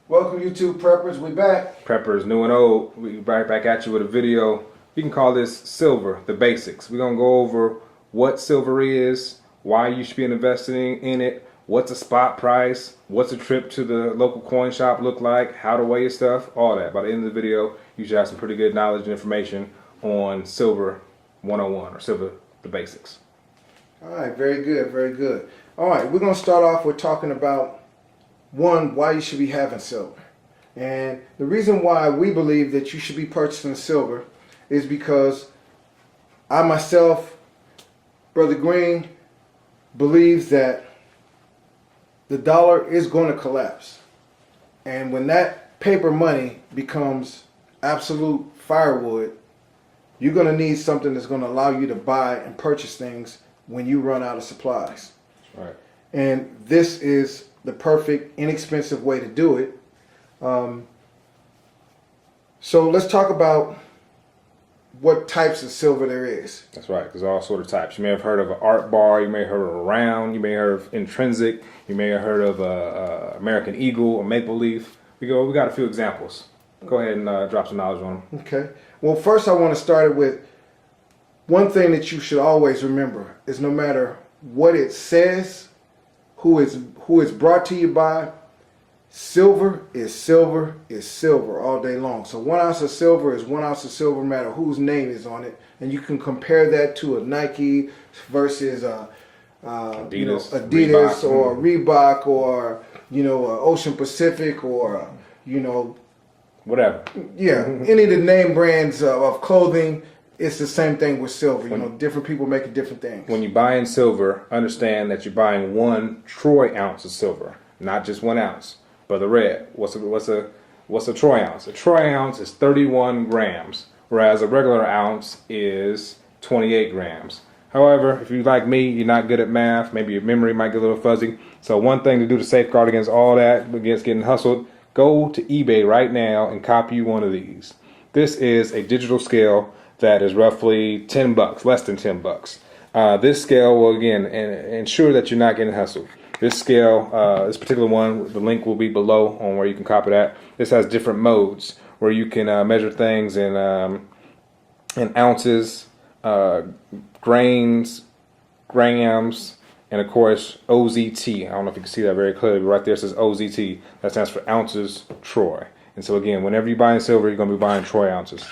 Welcome, YouTube preppers. We back. Preppers, new and old. We right back at you with a video. You can call this silver, the basics. We're gonna go over what silver is, why you should be investing in it, what's a spot price, what's a trip to the local coin shop look like, how to weigh your stuff, all that. By the end of the video, you should have some pretty good knowledge and information on silver 101 or silver, the basics. All right, very good, very good. All right, we're gonna start off with talking about why you should be having silver. And the reason why we believe that you should be purchasing silver is because I myself, Brother Green, believes that the dollar is going to collapse. And when that paper money becomes absolute firewood, you're going to need something that's going to allow you to buy and purchase things when you run out of supplies. That's right. And this is the perfect, inexpensive way to do it. So let's talk about what types of silver there is. That's right. There's all sort of types. You may have heard of an art bar. You may have heard of a round. You may have heard of intrinsic. You may have heard of a American Eagle or maple leaf. We got a few examples. Go ahead and drop some knowledge on them. Okay. Well, first I want to start it with one thing that you should always remember is no matter what it says, who is brought to you by, silver is silver is silver all day long. So 1 ounce of silver is 1 ounce of silver, no matter whose name is on it. And you can compare that to a Nike versus Adidas Reebok. or Reebok or Ocean Pacific or Whatever. Yeah, any of the name brands of clothing. It's the same thing with silver. Different people making different things. When you're buying silver, understand that you're buying 1 troy ounce of silver, not just 1 ounce. Brother Red, what's a troy ounce? A troy ounce is 31 grams, whereas a regular ounce is 28 grams. However, if you're like me, you're not good at math, maybe your memory might get a little fuzzy. So one thing to do to safeguard against all that, against getting hustled, go to eBay right now and copy one of these. This is a digital scale that is roughly $10, less than $10. This scale will again ensure that you're not getting hustled. This scale, this particular one, the link will be below on where you can copy that. This has different modes where you can measure things in ounces, grains, grams, and of course OZT. I don't know if you can see that very clearly, but right there it says OZT. That stands for ounces troy. And so again, whenever you're buying silver, you're going to be buying troy ounces.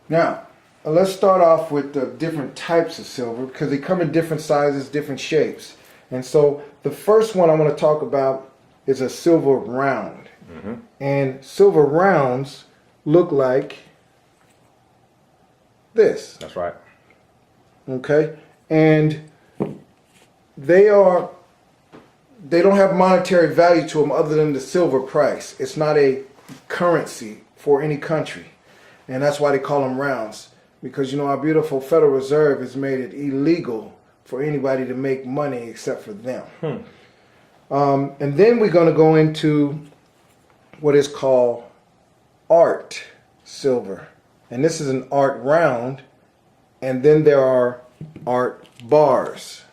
Now, let's start off with the different types of silver because they come in different sizes, different shapes. And so the first one I want to talk about is a silver round. Mm-hmm. And silver rounds look like this. That's right. Okay? And they don't have monetary value to them other than the silver price. It's not a currency for any country. And that's why they call them rounds. Because, our beautiful Federal Reserve has made it illegal for anybody to make money except for them. And then we're going to go into what is called art silver. And this is an art round. And then there are art bars.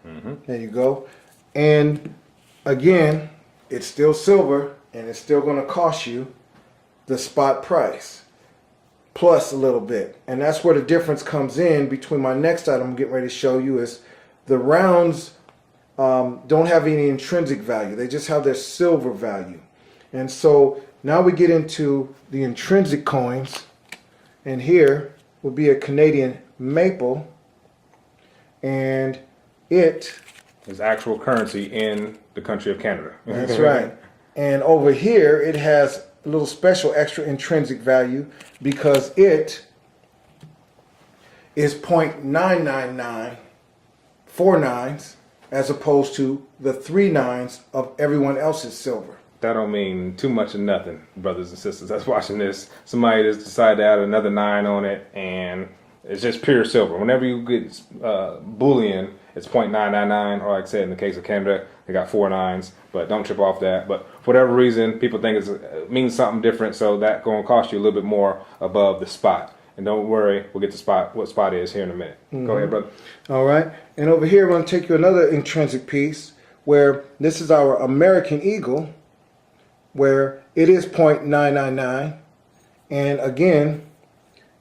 Mm-hmm. There you go. And again, it's still silver and it's still going to cost you the spot price plus a little bit. And that's where the difference comes in between my next item I'm getting ready to show you is the rounds don't have any intrinsic value. They just have their silver value. And so now we get into the intrinsic coins, and here will be a Canadian maple, and it is actual currency in the country of Canada. That's right. And over here it has a little special extra intrinsic value because it is 0.99949 as opposed to the 39s of everyone else's silver. That don't mean too much of nothing, brothers and sisters that's watching this. Somebody just decided to add another 9 on it, and it's just pure silver. Whenever you get bullion, it's 0.999, or like I said, in the case of Canada, they got 4 9s, but don't trip off that. But for whatever reason, people think it means something different, so that's going to cost you a little bit more above the spot. And don't worry, we'll get to what spot is here in a minute. Mm-hmm. Go ahead, brother. All right. And over here, I'm going to take you another intrinsic piece, where this is our American Eagle, where it is 0.999, and again,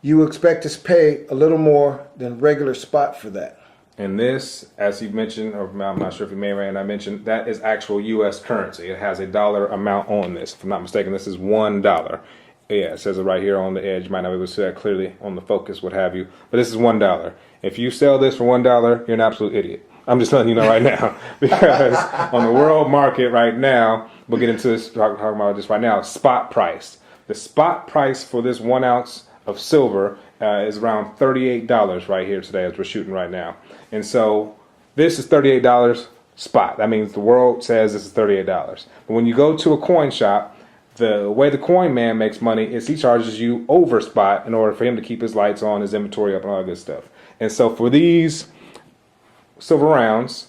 you expect to pay a little more than regular spot for that. And this, as you mentioned, or I'm not sure if you may or may not mention, that is actual U.S. currency. It has a dollar amount on this. If I'm not mistaken, this is $1. Yeah, it says it right here on the edge. You might not be able to see that clearly on the focus, what have you. But this is $1. If you sell this for $1, you're an absolute idiot. I'm just telling you now right now. Because on the world market right now, we'll get into this, talking about this right now, spot price. The spot price for this 1 ounce of silver is around $38 right here today as we're shooting right now. And so this is $38 spot. That means the world says this is $38. But when you go to a coin shop, the way the coin man makes money is he charges you over spot in order for him to keep his lights on, his inventory up, and all that good stuff. And so for these silver rounds,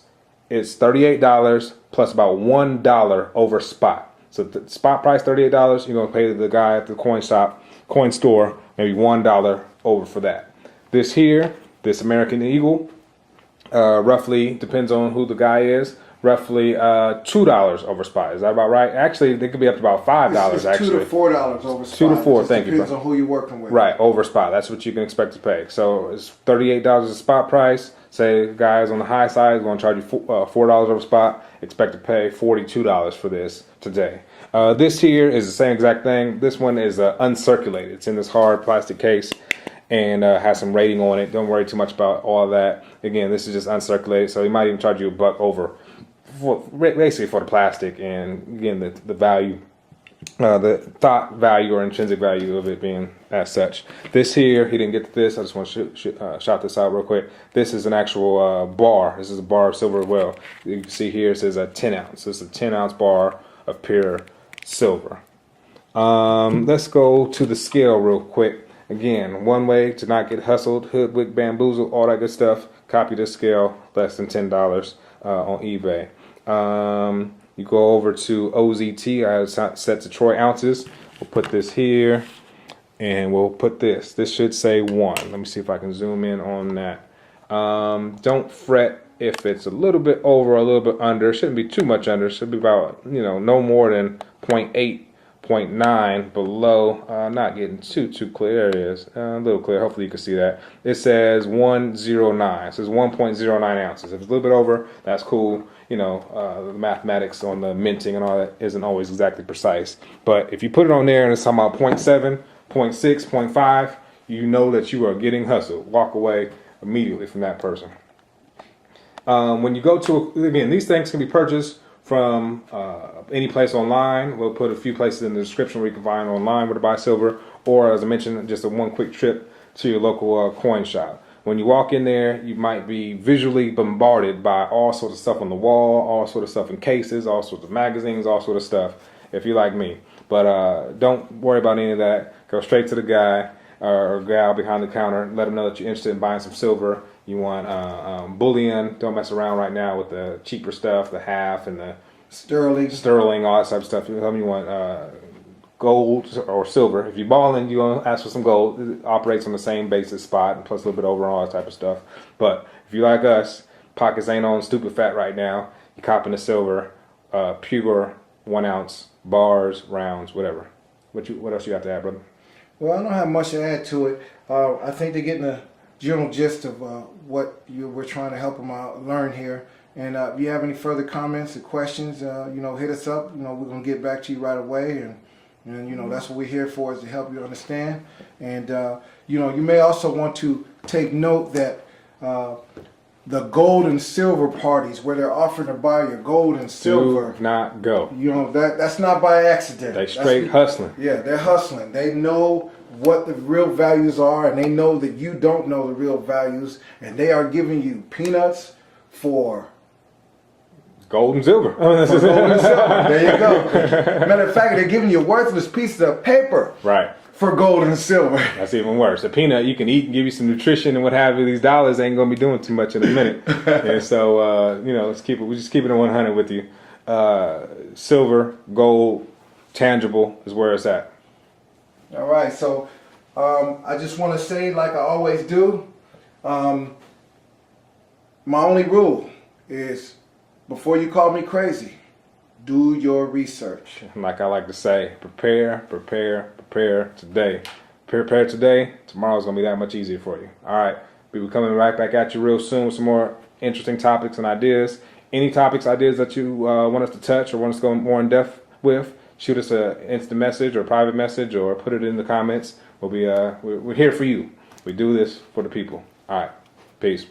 it's $38 plus about $1 over spot. So the spot price $38, you're gonna pay the guy at the coin shop, coin store, maybe $1 over for that. This here, this American Eagle, roughly, depends on who the guy is, roughly $2 over spot. Is that about right? Actually, they could be up to about $5 It's actually. $2 to $4 over spot. 2 to 4, It thank you, depends bro. on who you're working with. Right, over spot. That's what you can expect to pay. So it's $38 a spot price. Say guys on the high side is going to charge you $4 over spot. Expect to pay $42 for this today. This here is the same exact thing. This one is uncirculated. It's in this hard plastic case and has some rating on it. Don't worry too much about all of that. Again, this is just uncirculated, so he might even charge you $1 over, basically for the plastic. And again, the value, the thought value or intrinsic value of it being as such. This here, he didn't get to this. I just want to shout this out real quick. This is an actual bar. This is a bar of silver as well. You can see here it says a 10 ounce. This is a 10 ounce bar of pure silver. Let's go to the scale real quick. Again, one way to not get hustled, hoodwinked, bamboozled, all that good stuff. Copy this scale, less than $10 on eBay. You go over to OZT. I have set to troy ounces. We'll put this here, and we'll put this. This should say 1. Let me see if I can zoom in on that. Don't fret if it's a little bit over, a little bit under. It shouldn't be too much under. It should be about, no more than 0.8. 0.9 below. Not getting too clear. There it is. A little clear. Hopefully you can see that. It says 109. It says 1.09 ounces. If it's a little bit over, that's cool. The mathematics on the minting and all that isn't always exactly precise. But if you put it on there and it's talking about 0.7, 0.6, 0.5, you know that you are getting hustled. Walk away immediately from that person. When you go to, again, these things can be purchased from any place online. We'll put a few places in the description where you can find online where to buy silver, or as I mentioned, just one quick trip to your local coin shop. When you walk in there, you might be visually bombarded by all sorts of stuff on the wall, all sorts of stuff in cases, all sorts of magazines, all sorts of stuff, if you're like me. But don't worry about any of that. Go straight to the guy or gal behind the counter. Let them know that you're interested in buying some silver. You want bullion. Don't mess around right now with the cheaper stuff, the half and the sterling, all that type of stuff. You tell me you want gold or silver. If you're balling, you're going to ask for some gold. It operates on the same basis spot, and plus a little bit over, all that type of stuff. But if you like us, pockets ain't on stupid fat right now. You're copping the silver, pure 1 ounce, bars, rounds, whatever. What else you got to add, brother? Well, I don't have much to add to it. I think they're getting a general gist of what we're trying to help them out learn here. And if you have any further comments or questions, hit us up. We're gonna get back to you right away. And that's what we're here for, is to help you understand. And you may also want to take note that the gold and silver parties where they're offering to buy your gold and silver, do not go. That's not by accident. They straight hustling. Yeah, they're hustling. They know what the real values are, and they know that you don't know the real values, and they are giving you peanuts for gold and silver. Gold and silver. There you go. Matter of fact, they're giving you worthless pieces of paper. Right. For gold and silver. That's even worse. A peanut you can eat and give you some nutrition and what have you. These dollars ain't gonna be doing too much in a minute. And so let's keep it. We're just keeping it 100 with you. Silver, gold, tangible is where it's at. All right. So I just want to say, like I always do, my only rule is before you call me crazy, do your research. Like I like to say, prepare today. Prepare today, tomorrow's going to be that much easier for you. All right, we'll be coming right back at you real soon with some more interesting topics and ideas. Any topics, ideas that you want us to touch or want us to go more in depth with, shoot us an instant message or a private message or put it in the comments. We'll be we're here for you. We do this for the people. All right, peace.